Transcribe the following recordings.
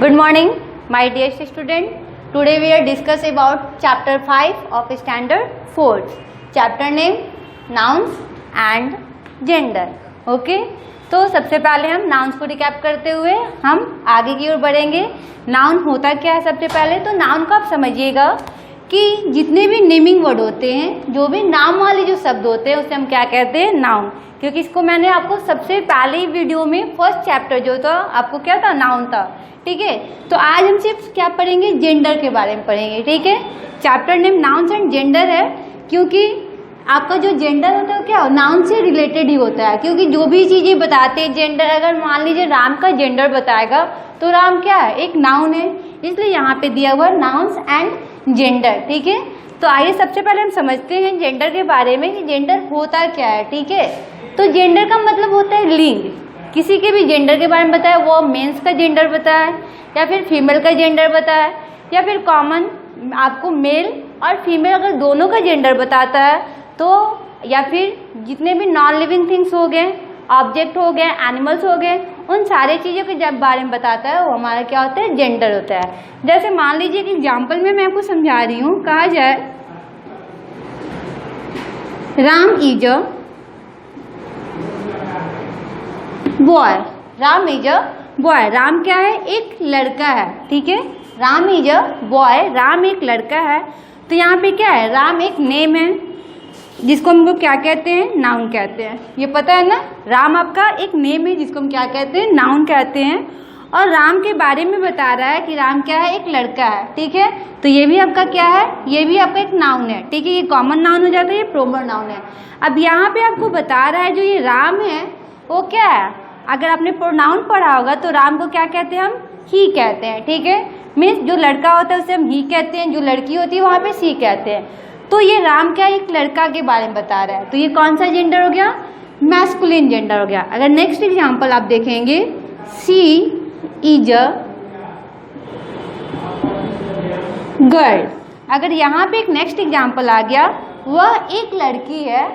Good morning, my dear student. Today we are discuss about chapter 5 of standard 4. Chapter name nouns and gender. Okay? तो सबसे पहले हम nouns को recap करते हुए हम आगे की ओर बढ़ेंगे. नाउन होता क्या है सबसे पहले? तो नाउन को आप समझिएगा कि जितने भी नेमिंग वर्ड होते हैं, जो भी नाम वाले जो शब्द होते हैं उसे हम क्या कहते हैं? नाउन. क्योंकि इसको मैंने आपको सबसे पहले वीडियो में फर्स्ट चैप्टर जो था आपको क्या था? नाउन था. ठीक है. तो आज हम सिर्फ क्या पढ़ेंगे? जेंडर के बारे में पढ़ेंगे. ठीक है. Chapter name nouns and gender है क्योंकि आपका जो जेंडर होता है क्या नाउन से रिलेटेड ही होता है. क्योंकि जो भी चीज़ें बताते हैं जेंडर, अगर मान लीजिए राम का जेंडर बताएगा तो राम क्या है? एक नाउन है. इसलिए यहाँ पे दिया हुआ नाउन्स एंड जेंडर. ठीक है. तो आइए सबसे पहले हम समझते हैं जेंडर के बारे में कि जेंडर होता क्या है. ठीक है. तो जेंडर का मतलब होता है लिंग. किसी के भी जेंडर के बारे में बताया, वो मेंस का जेंडर बताया या फिर फीमेल का जेंडर बताया या फिर कॉमन आपको मेल और फीमेल अगर दोनों का जेंडर बताता है तो, या फिर जितने भी नॉन लिविंग थिंग्स हो गए, ऑब्जेक्ट हो गए, एनिमल्स हो गए, उन सारे चीज़ों के जब बारे में बताता है वो हमारा क्या होता है? जेंडर होता है. जैसे मान लीजिए कि एग्जाम्पल में मैं आपको समझा रही हूँ. कहा जाए Ram is a boy. Ram is a boy. Ram क्या है? एक लड़का है. ठीक है. Ram is a boy. Ram एक लड़का है. तो यहाँ पे क्या है? राम एक नेम है जिसको हम लोग क्या कहते हैं? नाउन कहते हैं. ये पता है ना? राम आपका एक नेम है जिसको हम क्या कहते हैं? नाउन कहते हैं. और राम के बारे में बता रहा है कि राम क्या है? एक लड़का है. ठीक है. तो ये भी आपका क्या है? ये भी आपका एक नाउन है. ठीक है. ये कॉमन नाउन हो जाता है, ये प्रोनर नाउन है. अब यहाँ पे आपको बता रहा है जो ये राम है वो क्या है? अगर आपने प्रोनाउन पढ़ा होगा तो राम को क्या कहते हैं? हम ही कहते हैं. ठीक है. मीन्स जो लड़का होता है उसे हम ही कहते हैं, जो लड़की होती है वहाँ पे सी कहते हैं. तो ये राम क्या एक लड़का के बारे में बता रहा है. तो ये कौन सा जेंडर हो गया? मैस्कुलिन जेंडर हो गया. अगर नेक्स्ट एग्जांपल आप देखेंगे, सी इज अ गर्ल. अगर यहाँ पे एक नेक्स्ट एग्जांपल आ गया, वह एक लड़की है.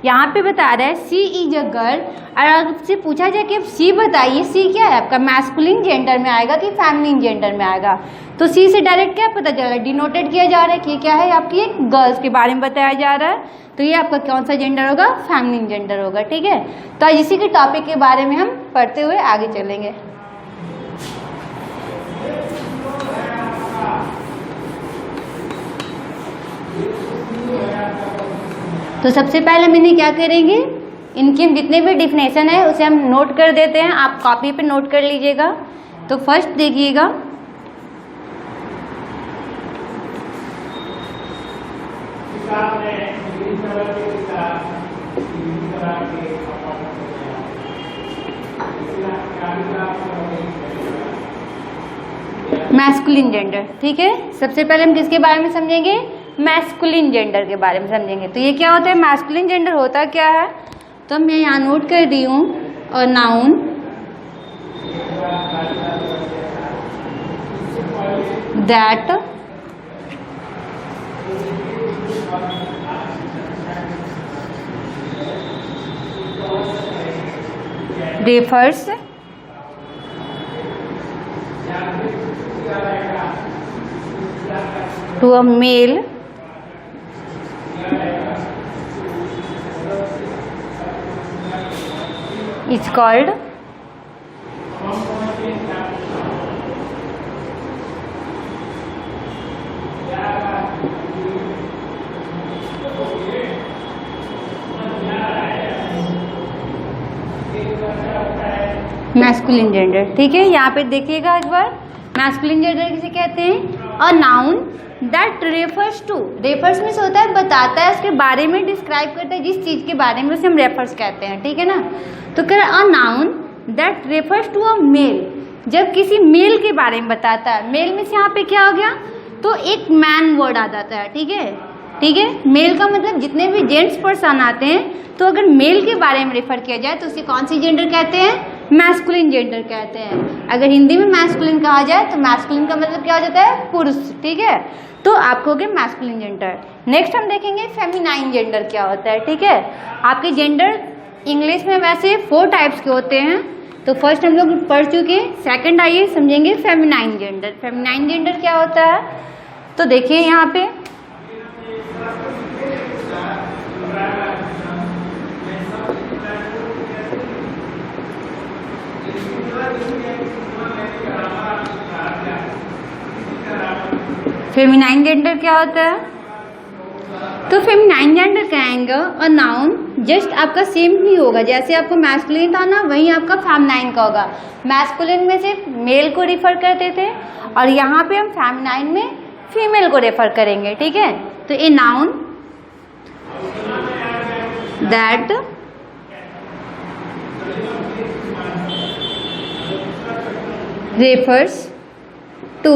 यहाँ पे बता रहा है सी इज अ गर्ल. और अगर आपसे पूछा जाए कि सी बताइए, सी क्या है आपका? मैस्कुलिन जेंडर में आएगा कि फेमिनिन जेंडर में आएगा? तो सी से डायरेक्ट क्या पता चल रहा है? डिनोटेड किया जा रहा है कि ये क्या है? आपकी एक गर्ल्स के बारे में बताया जा रहा है. तो ये आपका कौन सा जेंडर होगा? फेमिनिन जेंडर होगा. ठीक है. तो आज इसी के टॉपिक के बारे में हम पढ़ते हुए आगे चलेंगे. तो सबसे पहले मैंने क्या करेंगे, इनकी हम जितने भी डिफिनेशन है उसे हम नोट कर देते हैं. आप कॉपी पे नोट कर लीजिएगा. तो फर्स्ट देखिएगा, मैस्कुलिन जेंडर. ठीक है. सबसे पहले हम किसके बारे में समझेंगे? मैस्कुलिन जेंडर के बारे में समझेंगे. तो ये क्या होता है? मैस्कुलिन जेंडर होता क्या है? तो मैं यहाँ नोट कर दी हूँ. और noun that refers to a male is called masculine gender. ठीक है. यहाँ पे देखिएगा एक बार, मैस्कुलिन जेंडर किसे कहते हैं? A noun that refers to. Refers means होता है बताता है, उसके बारे में डिस्क्राइब करता है, जिस चीज़ के बारे में उसे हम रेफर्स कहते हैं. ठीक है ना. तो कह a noun that refers to a male. जब किसी मेल के बारे में बताता है, मेल मीन्स यहाँ पे क्या हो गया? तो एक मैन वर्ड आ जाता है. ठीक है. ठीक है. मेल का मतलब जितने भी जेंट्स पर्सन आते हैं, तो अगर मेल के बारे में रेफर किया जाए तो उसे कौन सी जेंडर कहते हैं? मैस्कुलिन जेंडर कहते हैं. अगर हिंदी में मैस्कुलिन कहा जाए तो मैस्कुलिन का मतलब क्या हो जाता है? पुरुष. ठीक है. तो आपको हो गया मैस्कुलिन जेंडर. नेक्स्ट हम देखेंगे फेमिनाइन जेंडर क्या होता है. ठीक है. आपके जेंडर इंग्लिश में वैसे 4 टाइप्स के होते हैं. तो फर्स्ट हम लोग पढ़ चुके हैं। सेकंड आइए समझेंगे फेमिनाइन जेंडर। फेमिनाइन जेंडर क्या होता है, तो देखिए यहाँ पे फेमिनाइन जेंडर क्या होता है, तो फेमिनाइन जेंडर कहेंगे और नाउन जस्ट आपका सेम नहीं होगा, जैसे आपको मैस्कुलिन था ना वहीं आपका फेमिनाइन का होगा। मैस्कुलिन में सिर्फ मेल को रिफर करते थे और यहाँ पे हम फेमिनाइन में फीमेल को रेफर करेंगे, ठीक है। तो a noun that refers to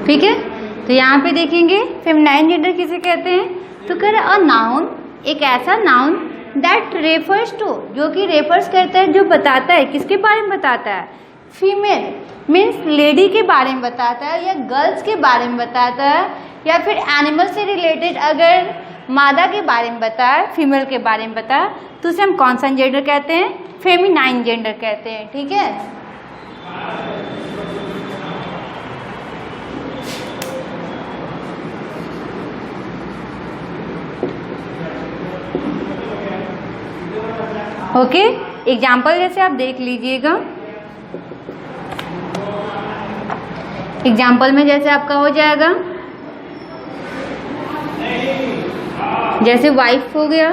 ठीक है। तो यहाँ पे देखेंगे फेमिनाइन जेंडर किसे कहते हैं, तो कह रहे अ नाउन, एक ऐसा नाउन दैट रेफर्स टू, जो कि रेफर्स करता है, जो बताता है, किसके बारे में बताता है, फीमेल मीन्स लेडी के बारे में बताता है, या गर्ल्स के बारे में बताता है, या फिर एनिमल से रिलेटेड अगर मादा के बारे में बताया, फीमेल के बारे में बताया, तो उसे हम कौन सा जेंडर कहते हैं, फेमिनाइन जेंडर कहते हैं, ठीक है। ओके, एग्जाम्पल जैसे आप देख लीजिएगा। एग्जाम्पल में जैसे आपका हो जाएगा, जैसे वाइफ हो गया,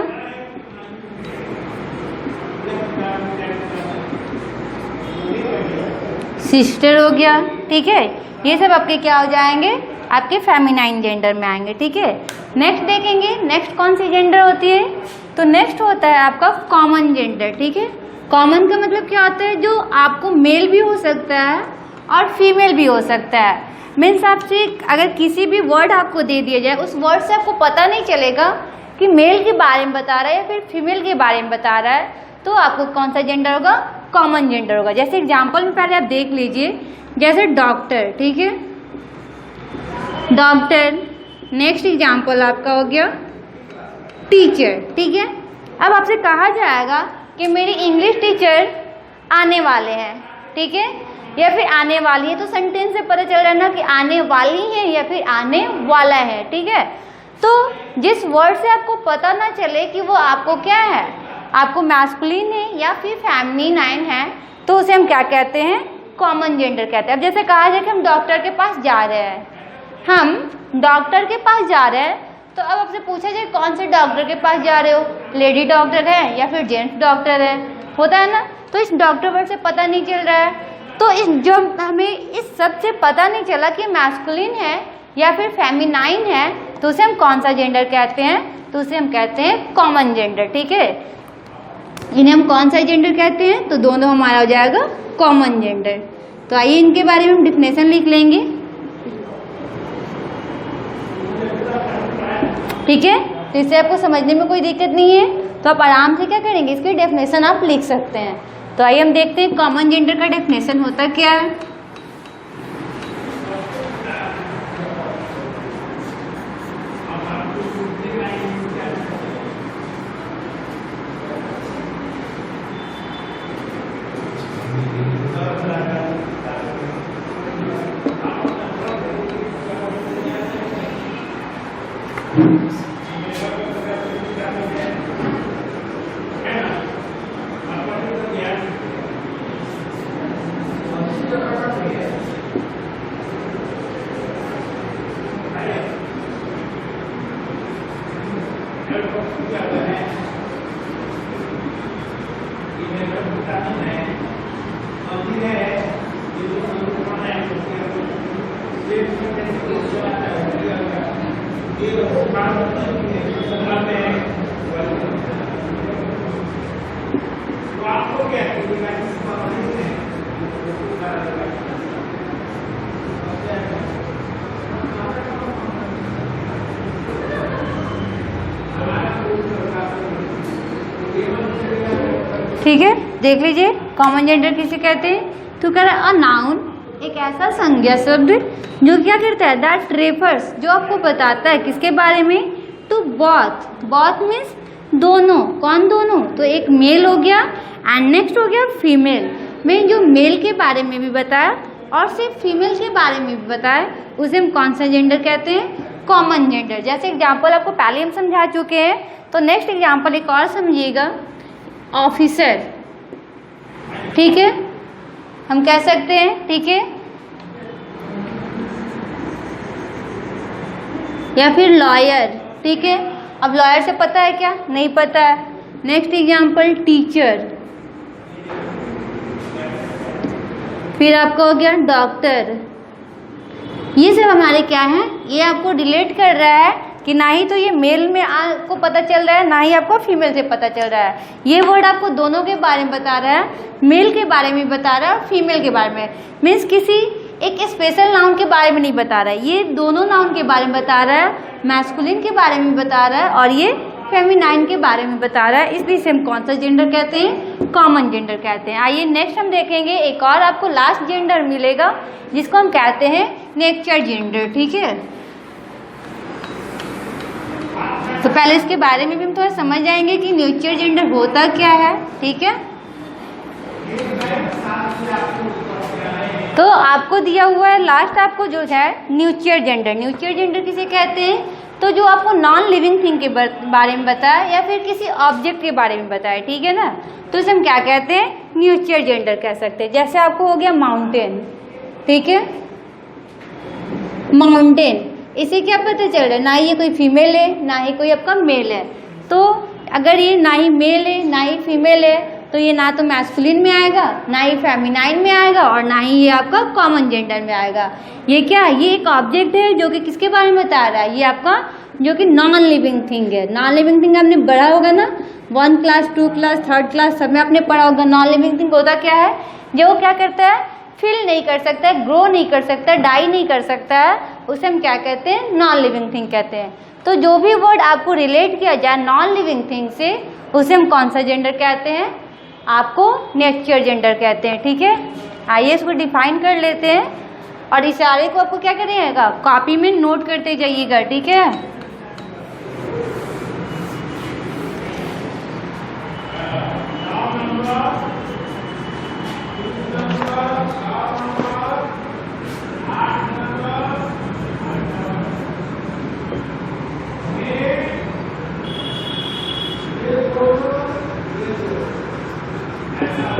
सिस्टर हो गया, ठीक है। ये सब आपके क्या हो जाएंगे, आपके फेमिनाइन जेंडर में आएंगे, ठीक है। नेक्स्ट देखेंगे, नेक्स्ट कौन सी जेंडर होती है, तो नेक्स्ट होता है आपका कॉमन जेंडर, ठीक है। कॉमन का मतलब क्या होता है, जो आपको मेल भी हो सकता है और फीमेल भी हो सकता है। मीन्स आपसे अगर किसी भी वर्ड आपको दे दिया जाए, उस वर्ड से आपको पता नहीं चलेगा कि मेल के बारे में बता रहा है या फिर फीमेल के बारे में बता रहा है, तो आपको कौन सा जेंडर होगा, कॉमन जेंडर होगा। जैसे एग्जाम्पल में पहले आप देख लीजिए, जैसे डॉक्टर, ठीक है, डॉक्टर। नेक्स्ट एग्जाम्पल आपका हो गया टीचर, ठीक है। अब आपसे कहा जाएगा कि मेरी इंग्लिश टीचर आने वाले हैं, ठीक है, या फिर आने वाली है, तो सेंटेंस से पता चल रहा है ना कि आने वाली है या फिर आने वाला है, ठीक है। तो जिस वर्ड से आपको पता ना चले कि वो आपको क्या है, आपको मैस्कुलिन है या फिर फेमिनाइन है, तो उसे हम क्या कहते हैं, कॉमन जेंडर कहते हैं। अब जैसे कहा जाए कि हम डॉक्टर के पास जा रहे हैं, हम डॉक्टर के पास जा रहे हैं, तो अब आपसे पूछा जाए कौन से डॉक्टर के पास जा रहे हो, लेडी डॉक्टर है या फिर जेंट्स डॉक्टर है, होता है ना। तो इस डॉक्टर वर्ड से पता नहीं चल रहा है, तो इस जो हमें इस सब से पता नहीं चला कि मैस्कुलिन है या फिर फेमिनाइन है, तो उसे हम कौन सा जेंडर कहते हैं, तो उसे हम कहते हैं कॉमन जेंडर, ठीक है। इन्हें हम कौन सा जेंडर कहते हैं, तो दोनों हमारा हो जाएगा कॉमन जेंडर। तो आइए इनके बारे में हम डिफिनेशन लिख लेंगे, ठीक है। तो इससे आपको समझने में कोई दिक्कत नहीं है, तो आप आराम से क्या करेंगे, इसकी डेफिनेशन आप लिख सकते हैं। तो आइए हम देखते हैं कॉमन जेंडर का डेफिनेशन होता क्या है। ठीक है, देख लीजिए कॉमन जेंडर किसे कहते हैं। तो कह रहा है अ नाउन, एक ऐसा संज्ञा शब्द जो क्या करता है, दैट रेफर्स, जो आपको बताता है किसके बारे में, टू बॉथ। बॉथ मीन्स दोनों। कौन दोनों, तो एक मेल हो गया एंड नेक्स्ट हो गया फीमेल। में जो मेल के बारे में भी बताया और सिर्फ फीमेल के बारे में भी बताया, उसे हम कौन सा जेंडर कहते हैं, कॉमन जेंडर। जैसे एग्जाम्पल आपको पहले हम समझा चुके हैं, तो नेक्स्ट एग्जाम्पल एक और समझिएगा, ऑफिसर। ठीक है, हम कह सकते हैं, ठीक है, या फिर लॉयर। ठीक है, अब लॉयर से पता है क्या, नहीं पता है। नेक्स्ट एग्जाम्पल टीचर, फिर आपका हो गया डॉक्टर। ये सब हमारे क्या है, ये आपको रिलेट कर रहा है कि ना ही तो ये मेल में आपको पता चल रहा है, ना ही आपको फीमेल से पता चल रहा है। ये वर्ड आपको दोनों के बारे में बता रहा है, मेल के बारे में बता रहा है और फीमेल के बारे में। मीन्स किसी एक स्पेशल नाउन के बारे में नहीं बता रहा है, ये दोनों नाउन के बारे में बता रहा है, मैस्कुलिन के बारे में बता रहा है और ये फेमिनाइन के बारे में बता रहा है। इसलिए हम कौन सा जेंडर कहते हैं, कॉमन जेंडर कहते हैं। आइए नेक्स्ट हम देखेंगे, एक और आपको लास्ट जेंडर मिलेगा जिसको हम कहते हैं नेचर जेंडर। ठीक है, तो पहले इसके बारे में भी हम थोड़ा समझ जाएंगे कि नेचर जेंडर होता क्या है। ठीक है, तो आपको दिया हुआ है लास्ट आपको जो है नेचर जेंडर। नेचर जेंडर किसे कहते हैं, तो जो आपको नॉन लिविंग थिंग के बारे में बताया या फिर किसी ऑब्जेक्ट के बारे में बताया। ठीक है ना, तो इसे हम क्या कहते हैं, नेचर जेंडर कह सकते हैं। जैसे आपको हो गया माउंटेन। ठीक है, माउंटेन, इसे क्या पता चल रहा है, ना ये कोई फीमेल है ना ही कोई आपका मेल है। तो अगर ये ना ही मेल है ना ही फीमेल है, तो ये ना तो मैस्कुलिन में आएगा, ना ही फेमिनाइन में आएगा और ना ही ये आपका कॉमन जेंडर में आएगा। ये क्या है, ये एक ऑब्जेक्ट है जो कि किसके बारे में बता रहा है, ये आपका जो कि नॉन लिविंग थिंग है। नॉन लिविंग थिंग आपने पढ़ा होगा ना, 1 क्लास 2 क्लास 3rd क्लास सब में आपने पढ़ा होगा। नॉन लिविंग थिंग होता क्या है, जो क्या करता है, फील नहीं कर सकता है, ग्रो नहीं कर सकता, डाई नहीं कर सकता है, उसे हम क्या कहते हैं, नॉन लिविंग थिंग कहते हैं। तो जो भी वर्ड आपको रिलेट किया जाए नॉन लिविंग थिंग से, उसे हम कौन सा जेंडर कहते हैं, आपको नेचर जेंडर कहते हैं। ठीक है, आइए इसको डिफाइन कर लेते हैं और इशारे को आपको क्या करिएगा, कॉपी में नोट करते जाइएगा। ठीक है,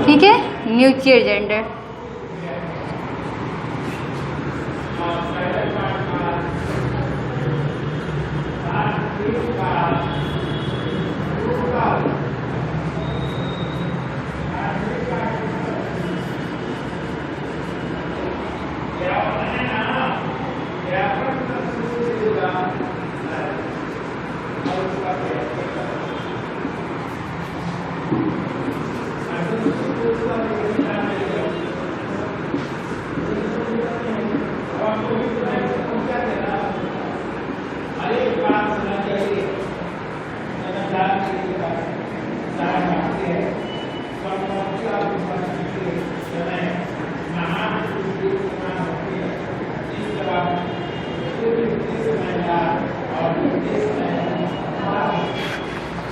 ठीक है, नेचर जेंडर।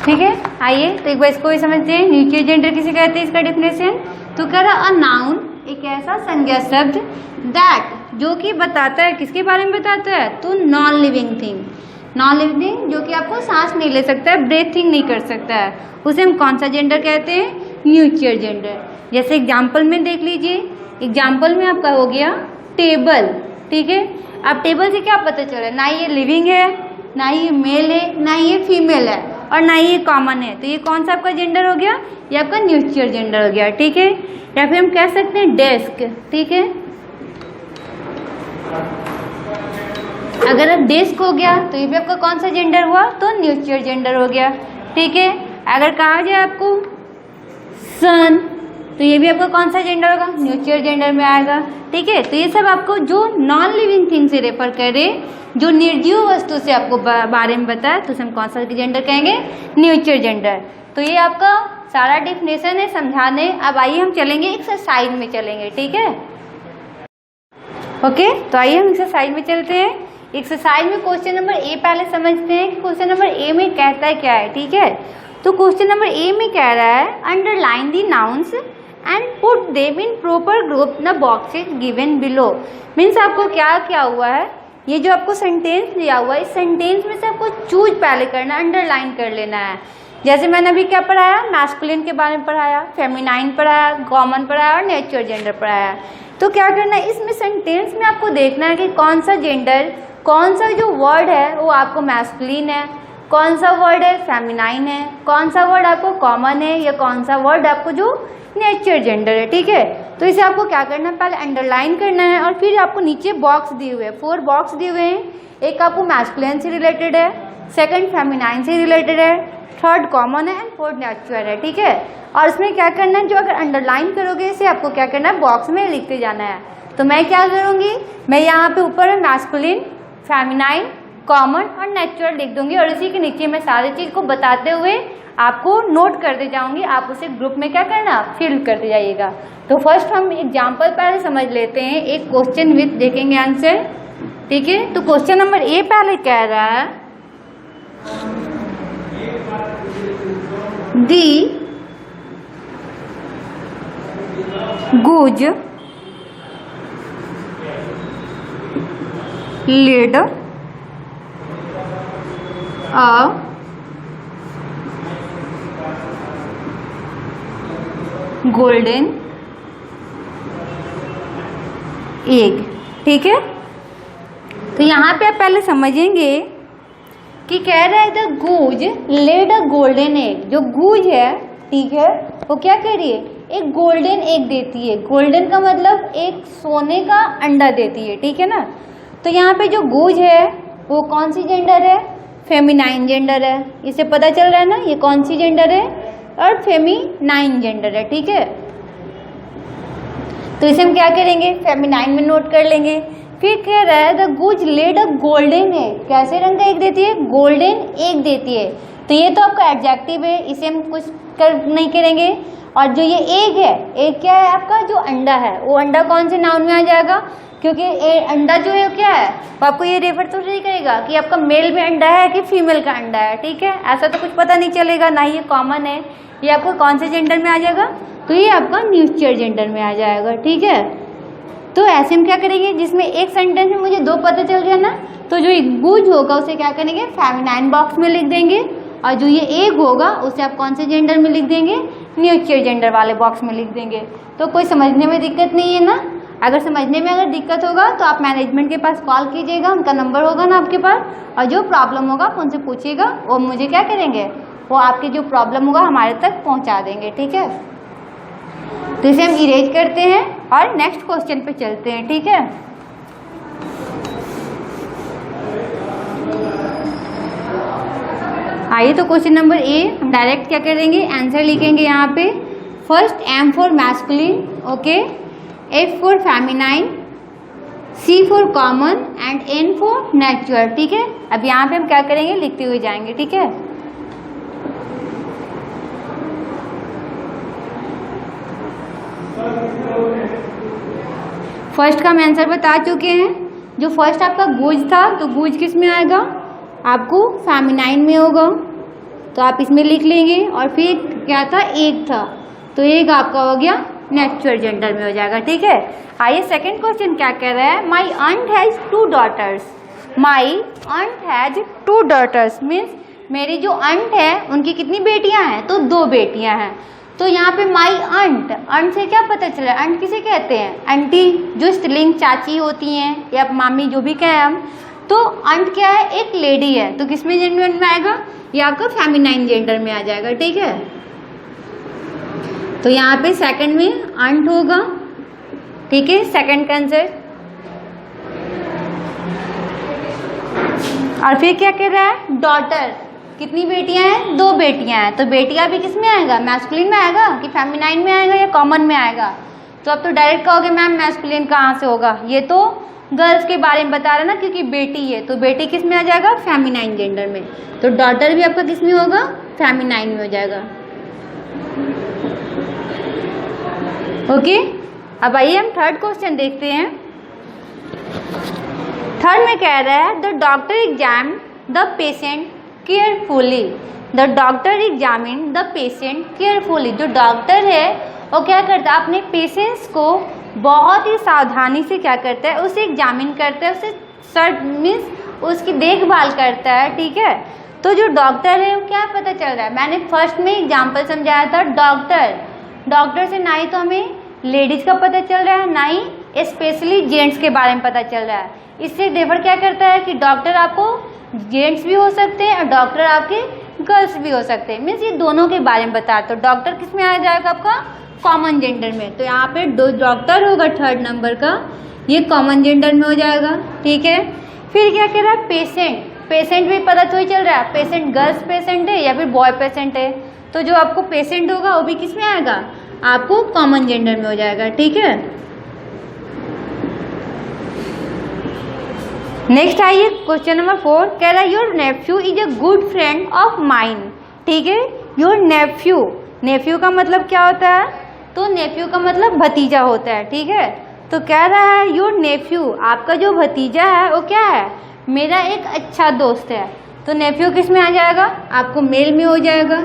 ठीक है, आइए तो एक बार इसको भी समझते हैं, नेचर जेंडर किसे कहते हैं, इसका डेफिनेशन। तो कह रहा अ नाउन, एक ऐसा संज्ञा शब्द दैट, जो कि बताता है, किसके बारे में बताता है, तो non living thing. Non living thing जो कि आपको सांस नहीं ले सकता है, ब्रीथिंग नहीं कर सकता है, उसे हम कौन सा जेंडर कहते हैं, नेचर जेंडर। जैसे एग्जाम्पल में देख लीजिए, एग्जाम्पल में आपका हो गया टेबल। ठीक है, अब टेबल से क्या पता चल रहा है, ना ये लिविंग है, ना ये मेल है, ना ये फीमेल है और ना ये कॉमन है। तो ये कौन सा आपका जेंडर हो गया, ये आपका नेचर जेंडर हो गया। ठीक है, या फिर हम कह सकते हैं डेस्क। ठीक है, अगर अब डेस्क हो गया तो ये भी आपका कौन सा जेंडर हुआ, तो नेचर जेंडर हो गया। ठीक है, अगर कहा जाए आपको सन, तो ये भी आपका कौन सा जेंडर होगा, न्यूट्रल जेंडर में आएगा। ठीक है, तो ये सब आपको जो नॉन लिविंग थिंग से रेफर करे, जो निर्जीव वस्तु से आपको बारे में बताए, तो हम कौन सा जेंडर कहेंगे, न्यूट्रल जेंडर। तो ये आपका सारा डिफिनेशन है समझाने। अब आइए हम चलेंगे एक्सरसाइज में चलेंगे। ठीक है, ओके, तो आइए हम एक्सरसाइज में चलते हैं। एक्सरसाइज में क्वेश्चन नंबर ए पहले समझते हैं कि क्वेश्चन नंबर ए में कहता है क्या है। ठीक है, तो क्वेश्चन नंबर ए में कह रहा है underline the nouns and put them in proper group the boxes given below. Means आपको क्या हुआ है, ये जो आपको सेंटेंस दिया हुआ है, इस सेंटेंस में से आपको चूज पहले करना, अंडरलाइन कर लेना है। जैसे मैंने अभी क्या पढ़ाया, मैस्कुलिन के बारे में पढ़ाया, फेमिनाइन पढ़ाया, कॉमन पढ़ाया और नेचुरल जेंडर पढ़ाया। तो क्या करना है, इसमें सेंटेंस में आपको देखना है कि कौन सा जेंडर, कौन सा जो वर्ड है वो आपको मैस्कुलिन है, कौन सा वर्ड है फेमिनाइन है, कौन सा वर्ड आपको कॉमन है, या कौन सा वर्ड आपको जो नेचुरल जेंडर है। ठीक है, तो इसे आपको क्या करना है, पहले अंडरलाइन करना है और फिर आपको नीचे बॉक्स दिए हुए हैं, 4 बॉक्स दिए हुए हैं। एक आपको मैस्कुलिन से रिलेटेड है, सेकंड फेमिनाइन से रिलेटेड है, थर्ड कॉमन है एंड फोर्थ नेचुरल है। ठीक है, और इसमें क्या करना है, जो अगर अंडरलाइन करोगे इसे आपको क्या करना है, बॉक्स में लिखते जाना है। तो मैं क्या करूँगी, मैं यहाँ पे ऊपर मैस्कुलिन, फेमिनाइन, कॉमन और नेचुरल लिख दूंगी और इसी के नीचे मैं सारी चीज़ को बताते हुए आपको नोट करते जाऊंगी। आप उसे ग्रुप में क्या करना, फिल करते जाइएगा। तो फर्स्ट हम एग्जाम्पल पहले समझ लेते हैं, एक क्वेश्चन विथ देखेंगे आंसर। ठीक है, तो क्वेश्चन नंबर ए पहले कह रहा है दी गुज लेड a golden egg। ठीक है, तो यहाँ पे आप पहले समझेंगे कि कह रहा है the goose laid a golden egg. जो गूज है, ठीक है, वो क्या कह रही है, एक गोल्डन एग देती है। गोल्डन का मतलब एक सोने का अंडा देती है। ठीक है ना, तो यहाँ पे जो गूज है वो कौन सी जेंडर है, फेमिनाइन जेंडर है। इसे पता चल रहा है ना, ये कौन सी जेंडर है, और फेमिनाइन जेंडर है। ठीक है, तो इसे हम क्या करेंगे, फेमिनाइन में नोट कर लेंगे। फिर कह रहा है the goose laid a golden egg. कैसे रंग का एग देती है, गोल्डन एग देती है। तो ये तो आपका एडजेक्टिव है, इसे हम कुछ कर नहीं करेंगे। और जो ये एग है, एग क्या है आपका, जो अंडा है, वो अंडा कौन से नाउन में आ जाएगा, क्योंकि अंडा जो है क्या है, वो आपको ये रेफर तो नहीं करेगा कि आपका मेल में अंडा है कि फीमेल का अंडा है। ठीक है, ऐसा तो कुछ पता नहीं चलेगा, ना ये कॉमन है, ये आपको कौन से जेंडर में आ जाएगा, तो ये आपका न्यूट्रल जेंडर में आ जाएगा। ठीक है, तो ऐसे हम क्या करेंगे, जिसमें एक सेंटेंस में मुझे 2 पता चल गया ना, तो जो गूज होगा उसे क्या करेंगे, फेमिनाइन बॉक्स में लिख देंगे, और जो ये एग होगा उसे आप कौन से जेंडर में लिख देंगे, न्यूट्रल जेंडर वाले बॉक्स में लिख देंगे। तो कोई समझने में दिक्कत नहीं है ना। अगर समझने में अगर दिक्कत होगा तो आप मैनेजमेंट के पास कॉल कीजिएगा, उनका नंबर होगा ना आपके पास, और जो प्रॉब्लम होगा उनसे पूछिएगा, वो मुझे क्या करेंगे, वो आपकी जो प्रॉब्लम होगा हमारे तक पहुंचा देंगे। ठीक है, तो इसे हम इरेज करते हैं और नेक्स्ट क्वेश्चन पे चलते हैं। ठीक है, आइए तो क्वेश्चन नंबर ए हम डायरेक्ट क्या करेंगे, आंसर लिखेंगे यहाँ पे। First M for masculine, okay, F for feminine, C for common and N for natural। ठीक है, अब यहाँ पे हम क्या करेंगे, लिखते हुए जाएंगे। ठीक है, फर्स्ट का हम आंसर बता चुके हैं। जो फर्स्ट आपका गूज था, तो गूज किस में आएगा, आपको फेमिनाइन में होगा, तो आप इसमें लिख लेंगे। और फिर क्या था, एग था, तो एग आपका हो गया नेचुरल जेंडर में हो जाएगा। ठीक है, आइए सेकंड क्वेश्चन क्या कह रहा है, my aunt has 2 daughters. My aunt has 2 daughters means मेरी जो आंट है उनकी कितनी बेटियां हैं, तो 2 बेटियां हैं। तो यहाँ पे माई आंट, आंट से क्या पता चला, आंट किसे कहते हैं, आंटी, जो स्त्रीलिंग चाची होती हैं या मामी, जो भी कहें हम। तो आंट क्या है, एक लेडी है, तो किस में जेंडर में आएगा, ये आपका फेमिनाइन जेंडर में आ जाएगा। ठीक है, तो यहाँ पे सेकंड में आंट होगा। ठीक है, सेकंड का आंसर। और फिर क्या कह रहा है, डॉटर, कितनी बेटियां हैं? 2 बेटियां हैं। तो बेटियां भी किस में आएगा? मैस्कुलिन में आएगा कि फेमिनाइन में आएगा या कॉमन में आएगा? तो अब तो डायरेक्ट कहोगे मैम मैस्कुलिन कहाँ से होगा, ये तो गर्ल्स के बारे में बता रहा ना, क्योंकि बेटी है तो बेटी किस में आ जाएगा? फेमिनाइन जेंडर में। तो डॉटर भी आपका किस में होगा? फेमिनाइन में हो जाएगा। ओके, अब आइए हम थर्ड क्वेश्चन देखते हैं। थर्ड में कह रहा है the doctor exam the patient carefully. The doctor examine the patient carefully. जो डॉक्टर है वो क्या करता है? अपने पेशेंट्स को बहुत ही सावधानी से क्या करता है? उसे एग्जामिन करता है, उसे सर्च मीन्स उसकी देखभाल करता है। ठीक है, तो जो डॉक्टर है वो क्या पता चल रहा है? मैंने फर्स्ट में एग्जाम्पल समझाया था डॉक्टर से ना ही तो हमें लेडीज़ का पता चल रहा है, ना ही स्पेशली जेंट्स के बारे में पता चल रहा है। इससे डिफर क्या करता है कि डॉक्टर आपको जेंट्स भी हो सकते हैं और डॉक्टर आपके गर्ल्स भी हो सकते हैं, मीन्स ये दोनों के बारे में बता। तो डॉक्टर किस में आ जाएगा? आपका कॉमन जेंडर में। तो यहाँ पे दो डॉक्टर होगा थर्ड नंबर का, ये कॉमन जेंडर में हो जाएगा। ठीक है, फिर क्या कह रहा है? पेशेंट भी पता तो ही चल रहा है पेशेंट गर्ल्स पेशेंट है या फिर बॉय पेशेंट है। तो जो आपको पेशेंट होगा वो भी किस में आएगा? आपको कॉमन जेंडर में हो जाएगा। ठीक है, नेक्स्ट आइए क्वेश्चन नंबर 4 कह रहा है your nephew is a good friend of mine. ठीक है, योर नेफ्यू का मतलब क्या होता है? तो नेफ्यू का मतलब भतीजा होता है। ठीक है, तो कह रहा है योर नेफ्यू, आपका जो भतीजा है वो क्या है? मेरा एक अच्छा दोस्त है। तो नेफ्यू किस में आ जाएगा? आपको मेल में हो जाएगा।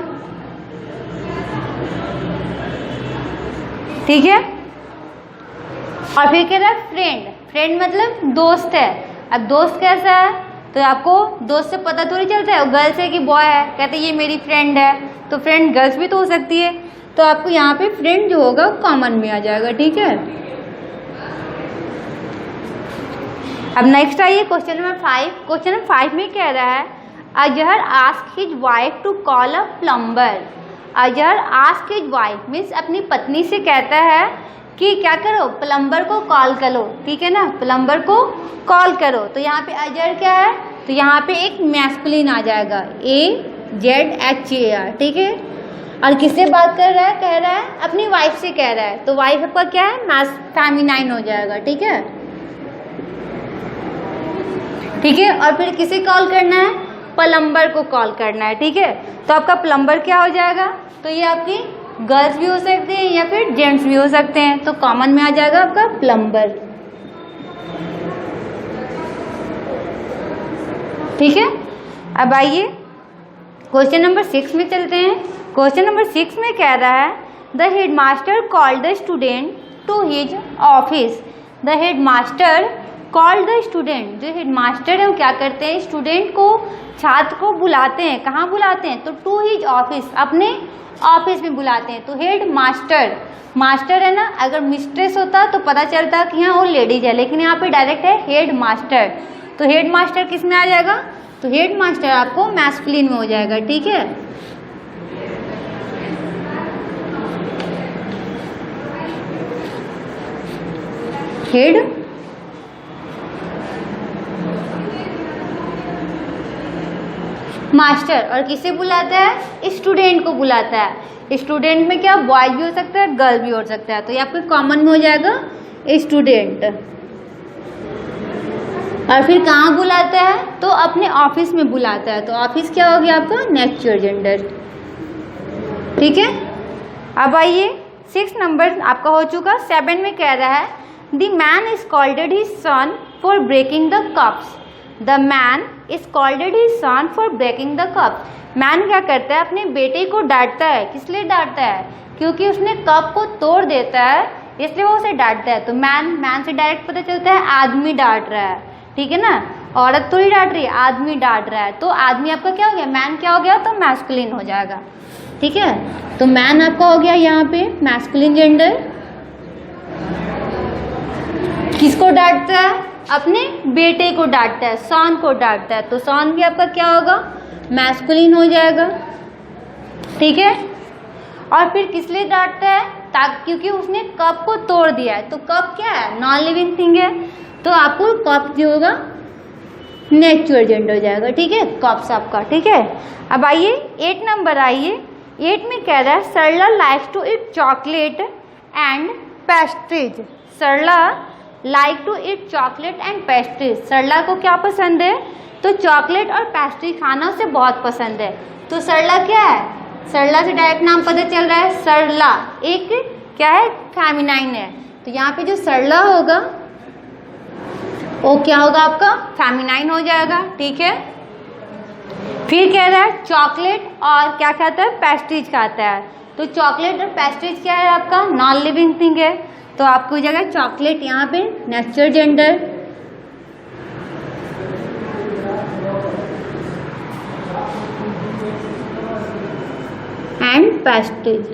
ठीक है, और फिर कह रहा है फ्रेंड मतलब दोस्त है। अब दोस्त कैसा है? तो आपको दोस्त से पता थोड़ी चलता है वो गर्ल्स है कि बॉय है, कहते ये मेरी फ्रेंड है। तो फ्रेंड गर्ल्स भी तो हो सकती है। तो आपको यहाँ पे फ्रेंड जो होगा कॉमन में आ जाएगा। ठीक है, अब नेक्स्ट आइए क्वेश्चन नंबर 5। क्वेश्चन नंबर 5 में कह रहा है Azhar ask his wife to call a plumber. Azhar ask his wife means अपनी पत्नी से कहता है कि क्या करो? प्लम्बर को कॉल करो। ठीक है ना, प्लम्बर को कॉल करो। तो यहाँ पे अजहर क्या है? तो यहाँ पे एक मैस्कुलिन आ जाएगा, AZHAR। ठीक है, और किससे बात कर रहा है? कह रहा है अपनी वाइफ से कह रहा है। तो वाइफ आपका क्या है? फेमिनाइन हो जाएगा। ठीक है, ठीक है, और फिर किसे कॉल करना है? प्लम्बर को कॉल करना है। ठीक है, तो आपका प्लम्बर क्या हो जाएगा? तो ये आपकी गर्ल्स भी हो सकते हैं या फिर जेंट्स भी हो सकते हैं। तो कॉमन में आ जाएगा आपका प्लम्बर। ठीक है, अब आइए क्वेश्चन नंबर 6 में चलते हैं। क्वेश्चन नंबर 6 में कह रहा है the headmaster called the student to his office. The headmaster called the student. जो हेडमास्टर है वो क्या करते हैं? स्टूडेंट को, छात्र को बुलाते हैं। कहाँ बुलाते हैं? तो टू हिज ऑफिस, अपने ऑफिस में बुलाते हैं। तो हेड मास्टर है ना, अगर मिस्ट्रेस होता तो पता चलता कि हाँ वो लेडीज है, लेकिन यहाँ पे डायरेक्ट है हेड मास्टर। तो हेड मास्टर किस में आ जाएगा? तो हेड मास्टर आपको मैस्कुलिन में हो जाएगा। ठीक है, हेड मास्टर, और किसे बुलाता है? स्टूडेंट को बुलाता है। स्टूडेंट में क्या बॉय भी हो सकता है, गर्ल भी हो सकता है। तो ये आपके कॉमन में हो जाएगा स्टूडेंट। और फिर कहाँ बुलाता है? तो अपने ऑफिस में बुलाता है। तो ऑफिस क्या हो गया आपका? Natural gender. ठीक है, अब आइए 6 नंबर आपका हो चुका। 7 में कह रहा है the man scolded his son for breaking the cups. The man scolded his son for breaking the cups. Man क्या करता है? अपने बेटे को डांटता है। किस लिए डांटता है? क्योंकि उसने कप को तोड़ देता है, इसलिए वो उसे डांटता है। तो मैन से डायरेक्ट पता चलता है आदमी डांट रहा है। ठीक है ना, औरत तो ही डांट रही है, आदमी डांट रहा है। तो आदमी आपका क्या हो गया? मैन क्या हो गया? तो मैस्कुलिन हो जाएगा। ठीक है, तो मैन आपका हो गया यहाँ पे मैस्कुलिन जेंडर। किसको डांटता है? अपने बेटे को डांटता है, सन को डांटता है। तो सन भी आपका क्या होगा? मैस्कुलिन हो जाएगा। ठीक है, और फिर किस लिए डांटता है? क्योंकि उसने कप को तोड़ दिया है। तो कप क्या है? नॉन लिविंग थिंग है। तो आपको कप जो होगा नेचुरल जेंडर हो जाएगा, ठीक है, कॉप्स आपका, ठीक है। अब आइए 8 नंबर, आइए 8 में कह रहा है Sarla likes to eat chocolate and pastries. Sarla like to eat chocolate and pastries. Sarla को क्या पसंद है? तो चॉकलेट और पेस्ट्री खाना उसे बहुत पसंद है। तो सरला क्या है? सरला से डायरेक्ट नाम पता चल रहा है, सरला एक क्या है? फेमिनाइन है। तो यहाँ पे जो सरला होगा वो क्या होगा आपका? फेमिनाइन हो जाएगा, ठीक है। फिर कह रहा है चॉकलेट और क्या खाता है? पेस्ट्रीज खाता है। तो चॉकलेट और पेस्ट्रीज क्या है आपका? नॉन लिविंग थिंग है। तो आपको हो जाएगा चॉकलेट यहाँ पे नेचुरल जेंडर, एंड पेस्ट्रीज।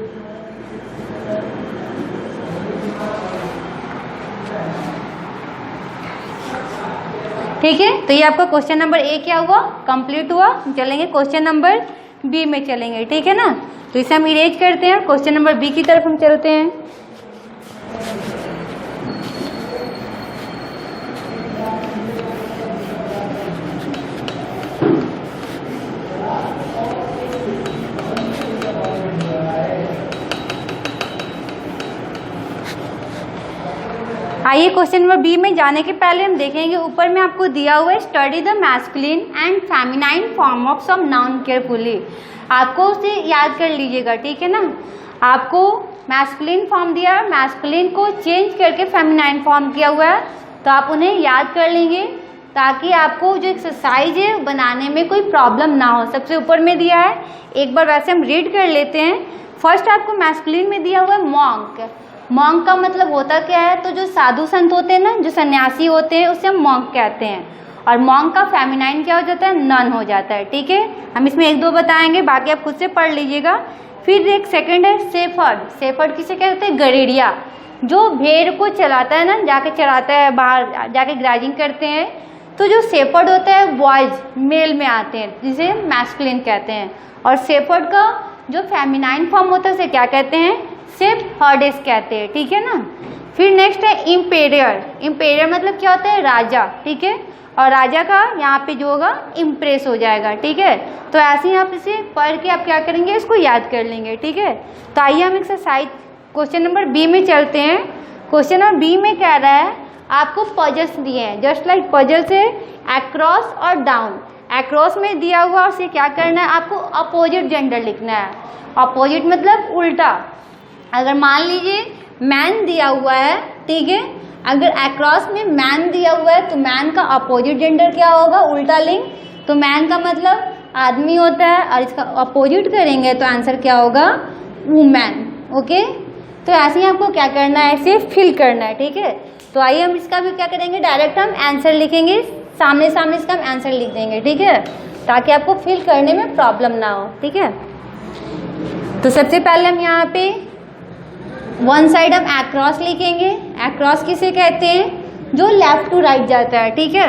ठीक है, तो ये आपका क्वेश्चन नंबर ए क्या हुआ? कंप्लीट हुआ। चलेंगे क्वेश्चन नंबर बी में चलेंगे, ठीक है ना। तो इसे हम इरेज करते हैं, क्वेश्चन नंबर बी की तरफ हम चलते हैं। आइए क्वेश्चन नंबर बी में जाने के पहले हम देखेंगे, ऊपर में आपको दिया हुआ है study the masculine and feminine form of some noun carefully. आपको उसे याद कर लीजिएगा, ठीक है ना। आपको मैस्कुलिन फॉर्म दिया है, मैस्कुलिन को चेंज करके फेमिनाइन फॉर्म किया हुआ है, तो आप उन्हें याद कर लेंगे ताकि आपको जो एक्सरसाइज है बनाने में कोई प्रॉब्लम ना हो। सबसे ऊपर में दिया है, एक बार वैसे हम रीड कर लेते हैं। फर्स्ट आपको मैस्कुलिन में दिया हुआ है मॉन्क। मॉन्क का मतलब होता क्या है? तो जो साधु संत होते हैं ना, जो सन्यासी होते हैं, उसे हम मॉन्क कहते हैं। और मॉन्क का फेमिनाइन क्या हो जाता है? नन हो जाता है, ठीक है। हम इसमें एक दो बताएंगे, बाकी आप खुद से पढ़ लीजिएगा। फिर एक सेकंड है सेफर्ड। सेफर्ड किसे कहते हैं? गड़ेड़िया। जो भेड़ को चलाता है ना, जाके चराता है, बाहर जाके ग्राजिंग करते हैं। तो जो सेफर्ड होता है बॉयज, मेल में आते हैं, जिसे मैस्कुलिन कहते हैं। और सेफर्ड का जो फेमिनाइन फॉर्म होता है उसे क्या कहते हैं? शेफहर्डेस कहते हैं, ठीक है ना। फिर नेक्स्ट है इंपेरियर। इंपेरियर मतलब क्या होता है? राजा, ठीक है। और राजा का यहाँ पे जो होगा इम्प्रेस हो जाएगा, ठीक है। तो ऐसे ही आप इसे पढ़ के आप क्या करेंगे? इसको याद कर लेंगे, ठीक है। तो आइए हम एक्सरसाइज क्वेश्चन नंबर बी में चलते हैं। क्वेश्चन नंबर बी में कह रहा है आपको पजल्स दिए हैं, जस्ट लाइक पजल से अक्रॉस और डाउन। अक्रॉस में दिया हुआ उसे क्या करना है? आपको अपोजिट जेंडर लिखना है। अपोजिट मतलब उल्टा। अगर मान लीजिए मैन दिया हुआ है, ठीक है, अगर अक्रॉस में मैन दिया हुआ है तो मैन का अपोजिट जेंडर क्या होगा? उल्टा लिंग। तो मैन का मतलब आदमी होता है और इसका अपोजिट करेंगे तो आंसर क्या होगा? Women, okay. तो ऐसे ही आपको क्या करना है? इसे फिल करना है, ठीक है। तो आइए हम इसका भी क्या करेंगे? डायरेक्ट हम आंसर लिखेंगे, सामने सामने इसका हम आंसर लिख देंगे, ठीक है, ताकि आपको फिल करने में प्रॉब्लम ना हो, ठीक है। तो सबसे पहले हम यहाँ पे वन साइड हम अक्रॉस लिखेंगे। अक्रॉस किसे कहते हैं? जो लेफ्ट टू राइट जाता है, ठीक है।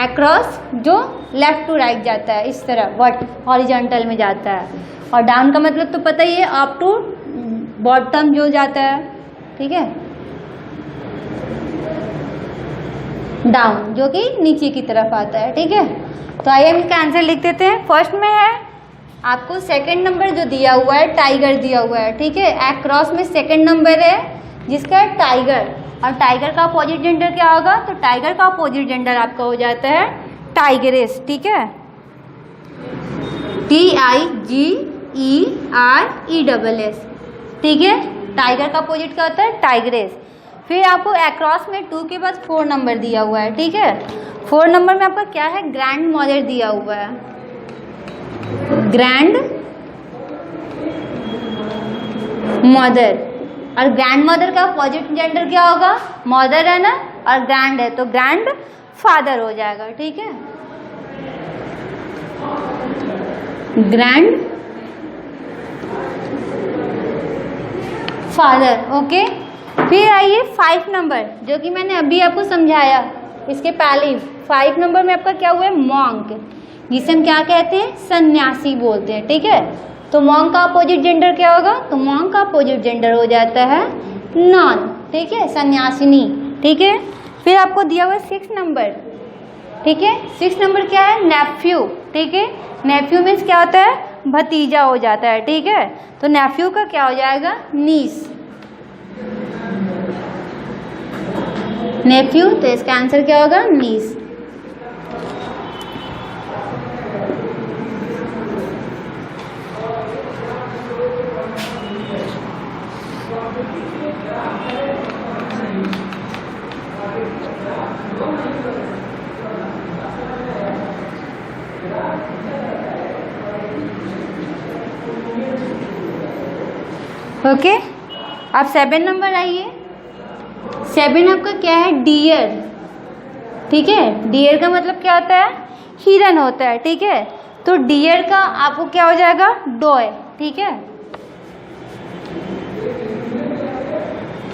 अक्रॉस जो लेफ्ट टू राइट जाता है, इस तरह वर्ट हॉरिजॉन्टल में जाता है। और डाउन का मतलब तो पता ही है, अप टू बॉटम जो जाता है, ठीक है। डाउन जो कि नीचे की तरफ आता है, ठीक है। तो आइए हम इसका आंसर लिख देते हैं। फर्स्ट में है आपको सेकंड नंबर जो दिया हुआ है, टाइगर दिया हुआ है, ठीक है। अक्रॉस में सेकंड नंबर है जिसका है टाइगर। और टाइगर का अपोजिट जेंडर क्या होगा? तो टाइगर का अपोजिट जेंडर आपका हो जाता है टाइगरेस, ठीक है। TIGERESS, ठीक है। टाइगर का अपोजिट क्या होता है? टाइगरेस। फिर आपको अक्रॉस में 2 के बाद 4 नंबर दिया हुआ है, ठीक है। 4 नंबर में आपका क्या है? ग्रैंड मदर दिया हुआ है। Grand mother. और ग्रैंड मदर का अपोजिट जेंडर क्या होगा? मदर है ना, और ग्रैंड है तो ग्रैंड फादर हो जाएगा, ठीक है। Grand father, okay. फिर आइए 5 नंबर, जो कि मैंने अभी आपको समझाया इसके पहले। 5 नंबर में आपका क्या हुआ है? मॉन्क, जिसे हम क्या कहते हैं? सन्यासी बोलते हैं, ठीक है। तो मॉन्क का अपोजिट जेंडर क्या होगा? तो मॉन्क का अपोजिट जेंडर हो जाता है नॉन, ठीक है, सन्यासिनी, ठीक है। फिर आपको दिया हुआ 6 नंबर। ठीक है। 6 नंबर क्या है, नेफ्यू। ठीक है, नेफ्यू मीन्स क्या होता है, भतीजा हो जाता है। ठीक है, तो नेफ्यू का क्या हो जाएगा, नीस। नेफ्यू, तो इसका आंसर क्या होगा, नीस। ओके, अब 7 नंबर आइए। 7 आपका क्या है, डियर। ठीक है, डियर का मतलब क्या होता है, हिरन होता है। ठीक है, तो डियर का आपको क्या हो जाएगा, डॉय। ठीक है,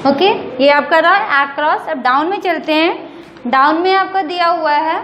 ओके, ये आपका रहा एक्रोस। अब डाउन में चलते हैं। डाउन में आपका दिया हुआ है